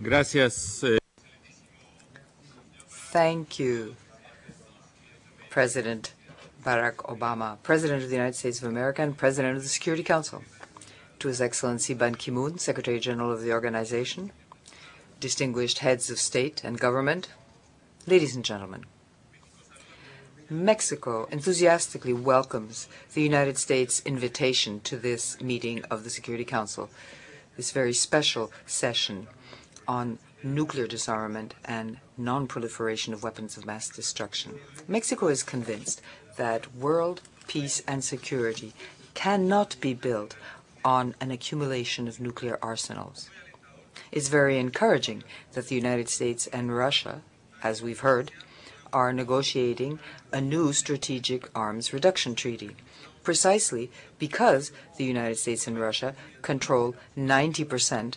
Gracias. Thank you, President Barack Obama, President of the United States of America and President of the Security Council. To His Excellency Ban Ki-moon, Secretary General of the organization, distinguished heads of state and government, ladies and gentlemen. Mexico enthusiastically welcomes the United States' invitation to this meeting of the Security Council, this very special session on nuclear disarmament and non-proliferation of weapons of mass destruction. Mexico is convinced that world peace and security cannot be built on an accumulation of nuclear arsenals. It's very encouraging that the United States and Russia, as we've heard, are negotiating a new strategic arms reduction treaty, precisely because the United States and Russia control 90%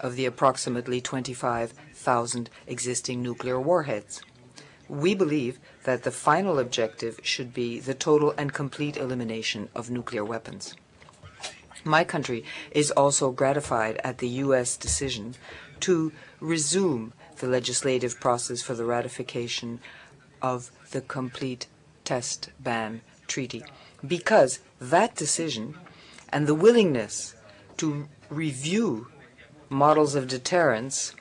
of the approximately 25,000 existing nuclear warheads. We believe that the final objective should be the total and complete elimination of nuclear weapons. My country is also gratified at the U.S. decision to resume the legislative process for the ratification of the Complete Test Ban Treaty, because that decision and the willingness to review models of deterrence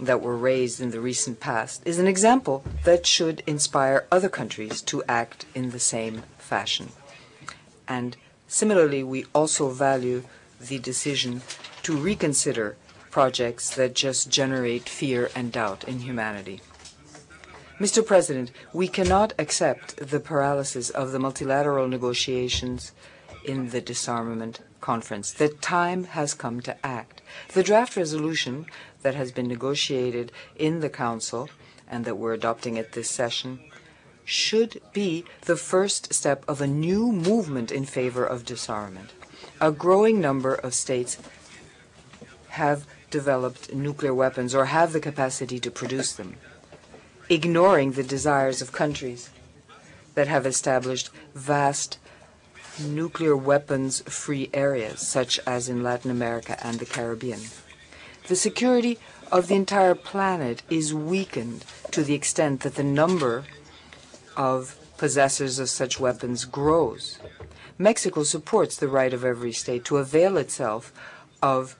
that were raised in the recent past is an example that should inspire other countries to act in the same fashion. And similarly, we also value the decision to reconsider projects that just generate fear and doubt in humanity. Mr. President, we cannot accept the paralysis of the multilateral negotiations in the disarmament conference. The time has come to act. The draft resolution that has been negotiated in the Council and that we're adopting at this session should be the first step of a new movement in favor of disarmament. A growing number of states have developed nuclear weapons or have the capacity to produce them, ignoring the desires of countries that have established vast nuclear weapons-free areas, such as in Latin America and the Caribbean. The security of the entire planet is weakened to the extent that the number of possessors of such weapons grows. Mexico supports the right of every state to avail itself of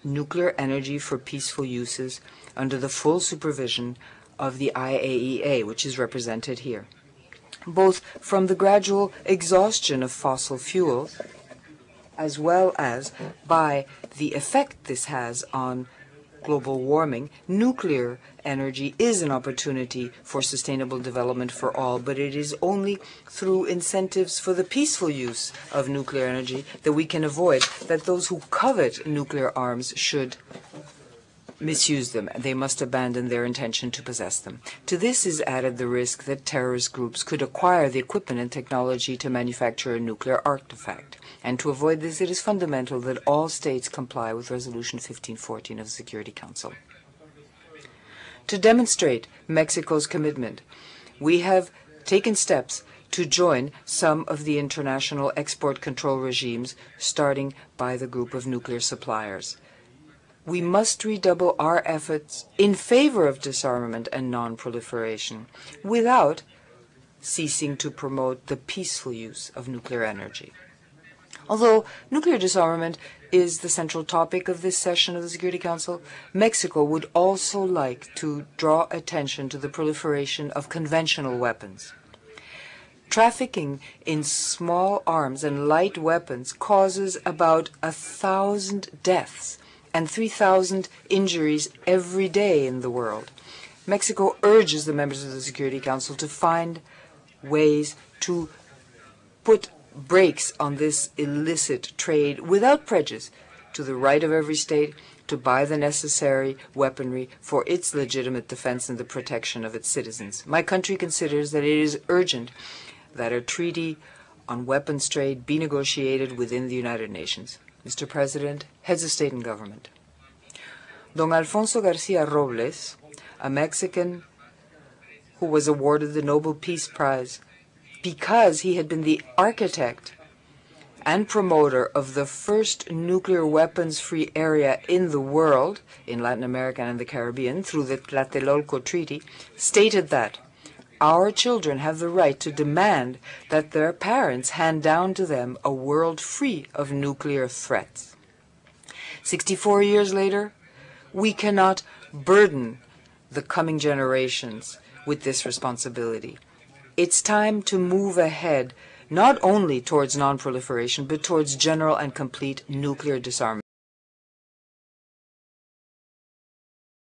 nuclear energy for peaceful uses under the full supervision of the IAEA, which is represented here, both from the gradual exhaustion of fossil fuels as well as by the effect this has on global warming. Nuclear energy is an opportunity for sustainable development for all, but it is only through incentives for the peaceful use of nuclear energy that we can avoid that those who covet nuclear arms should misuse them. They must abandon their intention to possess them. To this is added the risk that terrorist groups could acquire the equipment and technology to manufacture a nuclear artifact. And to avoid this, it is fundamental that all states comply with Resolution 1514 of the Security Council. To demonstrate Mexico's commitment, we have taken steps to join some of the international export control regimes, starting by the group of nuclear suppliers. We must redouble our efforts in favor of disarmament and non-proliferation without ceasing to promote the peaceful use of nuclear energy. Although nuclear disarmament is the central topic of this session of the Security Council, Mexico would also like to draw attention to the proliferation of conventional weapons. Trafficking in small arms and light weapons causes about 1,000 deaths and 3,000 injuries every day in the world. Mexico urges the members of the Security Council to find ways to put brakes on this illicit trade without prejudice to the right of every state to buy the necessary weaponry for its legitimate defense and the protection of its citizens. My country considers that it is urgent that a treaty on weapons trade be negotiated within the United Nations. Mr. President, heads of state and government. Don Alfonso Garcia Robles, a Mexican who was awarded the Nobel Peace Prize because he had been the architect and promoter of the first nuclear weapons-free area in the world, in Latin America and the Caribbean, through the Tlatelolco Treaty, stated that our children have the right to demand that their parents hand down to them a world free of nuclear threats. 64 years later, we cannot burden the coming generations with this responsibility. It's time to move ahead, not only towards non-proliferation, but towards general and complete nuclear disarmament.